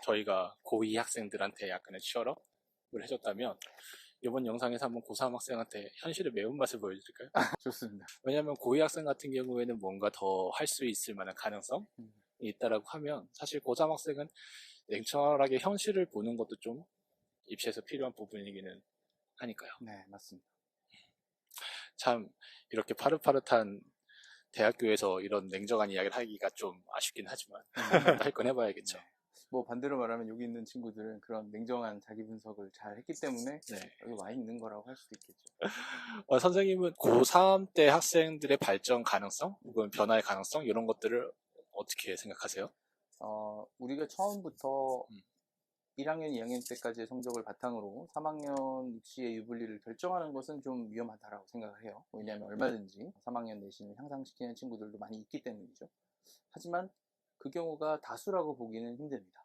저희가 고2 학생들한테 약간의 취업을 해줬다면 이번 영상에서 한번 고3 학생한테 현실의 매운맛을 보여드릴까요? 좋습니다. 왜냐하면 고2 학생 같은 경우에는 뭔가 더 할 수 있을 만한 가능성이 있다라고 하면 사실 고3 학생은 냉철하게 현실을 보는 것도 좀 입시에서 필요한 부분이기는 하니까요. 네, 맞습니다. 참 이렇게 파릇파릇한 대학교에서 이런 냉정한 이야기를 하기가 좀 아쉽긴 하지만 할 건 해봐야겠죠. 네. 뭐 반대로 말하면 여기 있는 친구들은 그런 냉정한 자기 분석을 잘 했기 때문에 네. 여기 와 있는 거라고 할 수도 있겠죠. 선생님은 고3 때 학생들의 발전 가능성, 혹은 변화의 가능성 이런 것들을 어떻게 생각하세요? 우리가 처음부터 1학년, 2학년 때까지의 성적을 바탕으로 3학년 입시의 유불리를 결정하는 것은 좀 위험하다고 생각을 해요. 왜냐하면 얼마든지 3학년 내신을 향상시키는 친구들도 많이 있기 때문이죠. 하지만 그 경우가 다수라고 보기는 힘듭니다.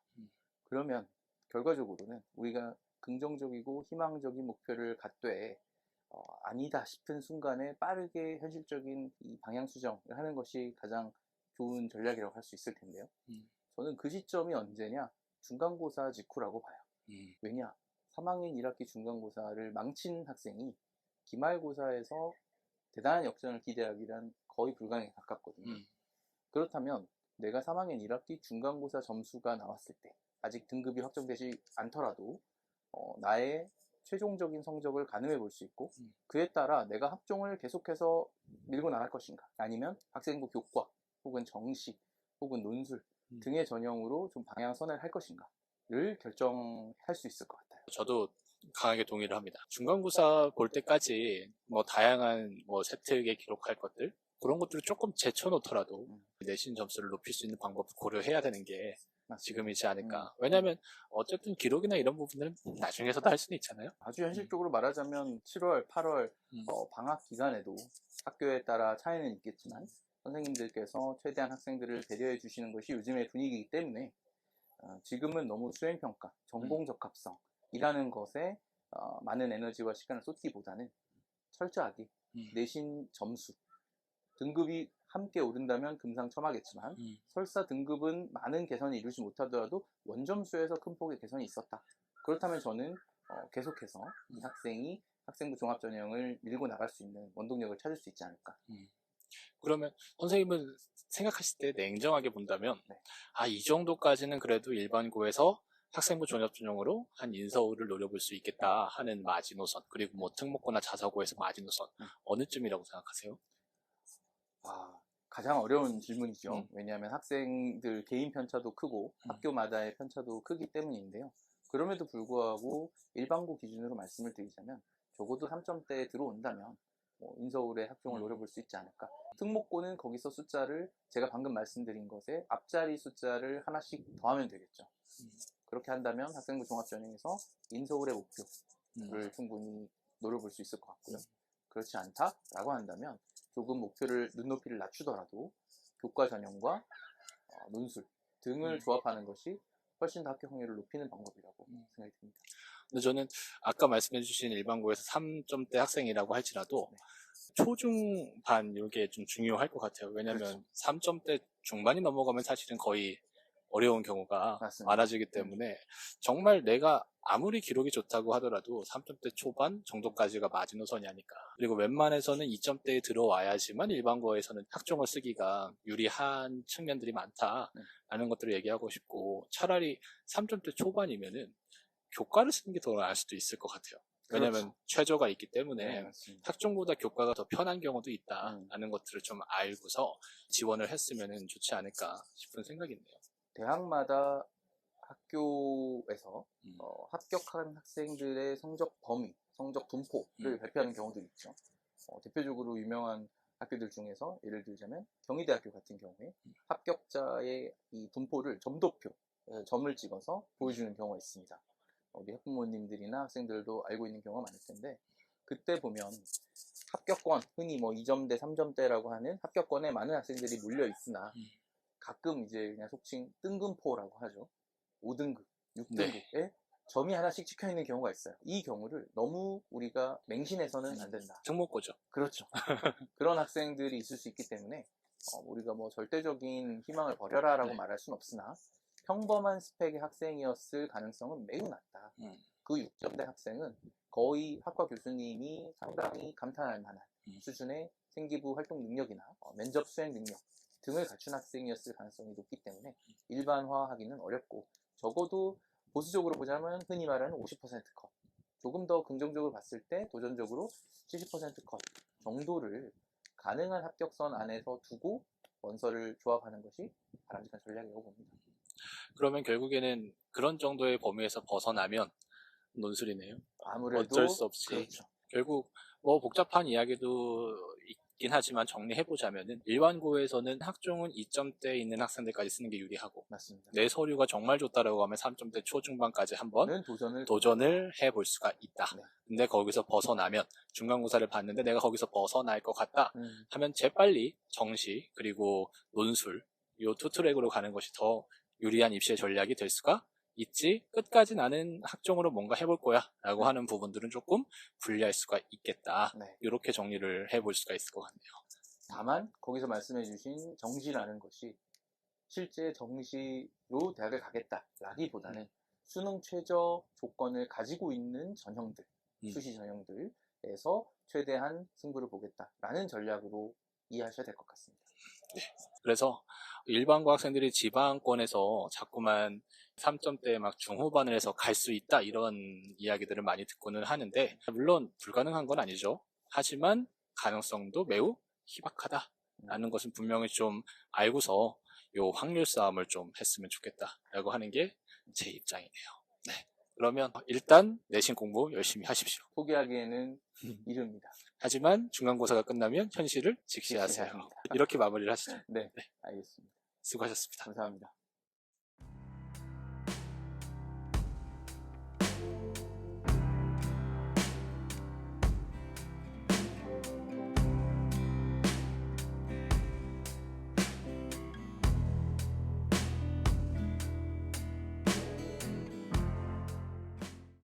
그러면 결과적으로는 우리가 긍정적이고 희망적인 목표를 갖되 아니다 싶은 순간에 빠르게 현실적인 이 방향 수정을 하는 것이 가장 좋은 전략이라고 할 수 있을 텐데요. 저는 그 시점이 언제냐? 중간고사 직후라고 봐요. 왜냐? 3학년 1학기 중간고사를 망친 학생이 기말고사에서 대단한 역전을 기대하기란 거의 불가능에 가깝거든요. 그렇다면 내가 3학년 1학기 중간고사 점수가 나왔을 때 아직 등급이 확정되지 않더라도 나의 최종적인 성적을 가늠해 볼 수 있고 그에 따라 내가 학종을 계속해서 밀고 나갈 것인가, 아니면 학생부 교과 혹은 정시 혹은 논술 등의 전형으로 좀 방향선을 할 것인가를 결정할 수 있을 것 같아요. 저도 강하게 동의를 합니다. 중간고사 볼 때까지 뭐 다양한 뭐 세특에 기록할 것들 그런 것들을 조금 제쳐놓더라도 내신 점수를 높일 수 있는 방법을 고려해야 되는 게 맞습니다. 지금이지 않을까. 왜냐하면 어쨌든 기록이나 이런 부분들은 나중에서도 할 수는 있잖아요. 아주 현실적으로 말하자면 7월, 8월 방학 기간에도 학교에 따라 차이는 있겠지만 선생님들께서 최대한 학생들을 배려해 주시는 것이 요즘의 분위기이기 때문에 지금은 너무 수행평가, 전공적합성이라는 것에 많은 에너지와 시간을 쏟기보다는 철저하게 내신 점수, 등급이 함께 오른다면 금상첨화겠지만 설사 등급은 많은 개선이 이루지 못하더라도 원점수에서 큰 폭의 개선이 있었다. 그렇다면 저는 계속해서 이 학생이 학생부 종합전형을 밀고 나갈 수 있는 원동력을 찾을 수 있지 않을까. 그러면 선생님은 생각하실 때 냉정하게 본다면 네. 이 정도까지는 그래도 일반고에서 학생부 종합전형으로 한 인서울을 노려볼 수 있겠다 하는 마지노선, 그리고 뭐 특목고나 자사고에서 마지노선 어느 쯤이라고 생각하세요? 가장 어려운 질문이죠. 왜냐하면 학생들 개인 편차도 크고 학교마다의 편차도 크기 때문인데요. 그럼에도 불구하고 일반고 기준으로 말씀을 드리자면 적어도 3점대에 들어온다면 인서울의 학종을 노려볼 수 있지 않을까. 특목고는 거기서 숫자를 제가 방금 말씀드린 것에 앞자리 숫자를 하나씩 더하면 되겠죠. 그렇게 한다면 학생부 종합전형에서 인서울의 목표를 충분히 노려볼 수 있을 것 같고요. 그렇지 않다라고 한다면 조금 목표를 눈높이를 낮추더라도 교과 전형과 논술 등을 조합하는 것이 훨씬 더 합격 확률을 높이는 방법이라고 생각이 듭니다. 근데 저는 아까 말씀해주신 일반고에서 3점대 학생이라고 할지라도 초중반 이게 좀 중요할 것 같아요. 왜냐하면 그렇죠. 3점대 중반이 넘어가면 사실은 거의 어려운 경우가 맞습니다. 많아지기 때문에 정말 내가 아무리 기록이 좋다고 하더라도 3점대 초반 정도까지가 마지노선이 아닐까. 그리고 웬만해서는 2점대에 들어와야지만 일반고에서는 학종을 쓰기가 유리한 측면들이 많다라는 것들을 얘기하고 싶고, 차라리 3점대 초반이면은 교과를 쓰는 게 더 나을 수도 있을 것 같아요. 왜냐하면 그렇죠. 최저가 있기 때문에 네, 학종보다 교과가 더 편한 경우도 있다라는 것들을 좀 알고서 지원을 했으면 좋지 않을까 싶은 생각이 있네요. 대학마다 학교에서 합격한 학생들의 성적 범위, 성적 분포를 발표하는 경우도 있죠. 대표적으로 유명한 학교들 중에서 예를 들자면 경희대학교 같은 경우에 합격자의 이 분포를 점도표, 점을 찍어서 보여주는 경우가 있습니다. 우리 학부모님들이나 학생들도 알고 있는 경우가 많을 텐데, 그때 보면 합격권, 흔히 뭐 2점대, 3점대라고 하는 합격권에 많은 학생들이 몰려 있으나 가끔 이제 그냥 속칭 뜬금포라고 하죠. 5등급, 6등급에 네. 점이 하나씩 찍혀 있는 경우가 있어요. 이 경우를 너무 우리가 맹신해서는 안 된다. 특목고죠. 그렇죠. 그런 학생들이 있을 수 있기 때문에 우리가 뭐 절대적인 희망을 버려라라고 네. 말할 수는 없으나 평범한 스펙의 학생이었을 가능성은 매우 낮다. 그 6점대 학생은 거의 학과 교수님이 상당히 감탄할 만한 수준의 생기부 활동 능력이나 면접 수행 능력 등을 갖춘 학생이었을 가능성이 높기 때문에 일반화하기는 어렵고, 적어도 보수적으로 보자면 흔히 말하는 50% 컷, 조금 더 긍정적으로 봤을 때 도전적으로 70% 컷 정도를 가능한 합격선 안에서 두고 원서를 조합하는 것이 바람직한 전략이라고 봅니다. 그러면 결국에는 그런 정도의 범위에서 벗어나면 논술이네요. 아무래도 어쩔 수 없이. 그렇죠. 결국 뭐 복잡한 이야기도 있긴 하지만 정리해보자면은 일반고에서는 학종은 2점대에 있는 학생들까지 쓰는 게 유리하고, 맞습니다. 내 서류가 정말 좋다라고 하면 3점대 초중반까지 한번 도전을 해볼 수가 있다. 네. 근데 거기서 벗어나면 중간고사를 봤는데 내가 거기서 벗어날 것 같다 하면 재빨리 정시 그리고 논술 요 투 트랙으로 가는 것이 더 유리한 입시의 전략이 될 수가 있지, 끝까지 나는 학종으로 뭔가 해볼 거야 라고 하는 부분들은 조금 불리할 수가 있겠다. 네. 이렇게 정리를 해볼 수가 있을 것 같네요. 다만 거기서 말씀해 주신 정시라는 것이 실제 정시로 대학을 가겠다라기보다는 수능 최저 조건을 가지고 있는 전형들, 수시 전형들에서 최대한 승부를 보겠다라는 전략으로 이해하셔야 될 것 같습니다. 네. 그래서 일반고 학생들이 지방권에서 자꾸만 3점대 막 중후반을 해서 갈 수 있다 이런 이야기들을 많이 듣고는 하는데, 물론 불가능한 건 아니죠. 하지만 가능성도 매우 희박하다라는 것은 분명히 좀 알고서 요 확률 싸움을 좀 했으면 좋겠다라고 하는 게 제 입장이네요. 네. 그러면 일단 내신 공부 열심히 하십시오. 포기하기에는 이릅니다. 하지만 중간고사가 끝나면 현실을 직시하세요. 직시해야 합니다. 이렇게 마무리를 하시죠. 네, 알겠습니다. 수고하셨습니다. 감사합니다.